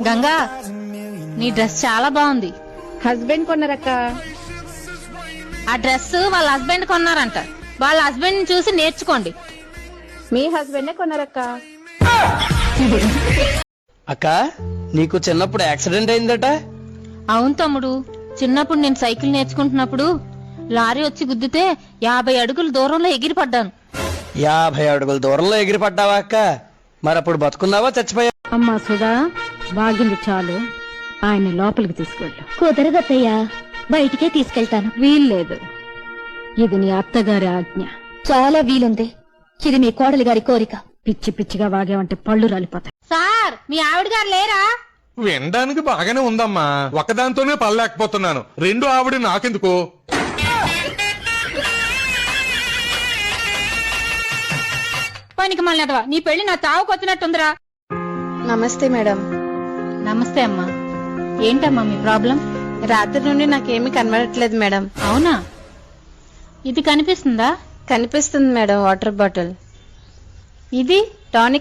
గంగా, నీ డ్రెస్ చాలా బాగుంది. హస్బెండ్ కొన్నారక్క. ఆ డ్రెస్ వాళ్ళ హస్బెండ్ కొన్నారంట. వాళ్ళ హస్బెండ్ ని చూసి నేర్చుకోండి. మీ హస్బెండే కొన్నారక్క. అక్క, నీకు చిన్నప్పుడు యాక్సిడెంట్ అయిందట? అవును తమ్ముడు, చిన్నప్పుడు నేను సైకిల్ నేర్చుకుంటున్నప్పుడు లారీ వచ్చి గుద్దితే 50 అడుగుల దూరంలో ఎగిరి పడ్డాను. 50 అడుగుల దూరంలో ఎగిరి పడ్డావా అక్క? మరప్పుడు బతుకున్నావా చచ్చిపోయా? అమ్మా సుధా, బాగింది చాలు, ఆయన లోపలికి తీసుకెళ్ళు. కుదరదత్తయ్యా, బయటికే తీసుకెళ్తాను. వీల్లేదు, ఇది నీ అత్తగారి ఆజ్ఞ. చాలా వీలుంది, ఇది మీ కోడలి గారి కోరిక. పిచ్చి పిచ్చిగా వాగేవంటే పళ్ళు రాలిపోతాయి. సార్, మీ ఆవిడ గారు లేరా? వినడానికి బాగానే ఉందమ్మా, ఒకదాంతోనే పడలేకపోతున్నాను. రెండు ఆవిడ నాకెందుకు? పనికి మళ్ళీ నీ పెళ్లి నా తావుకొచ్చినట్టుందిరా. నమస్తే మేడం. నమస్తే అమ్మా. ఏంటమ్మా మీ ప్రాబ్లం? రాత్రి నుండి నాకేమీ కనబడట్లేదు మేడం. అవునా? ఇది కనిపిస్తుందా? కనిపిస్తుంది మేడం, వాటర్ బాటిల్. ఇది టానిక్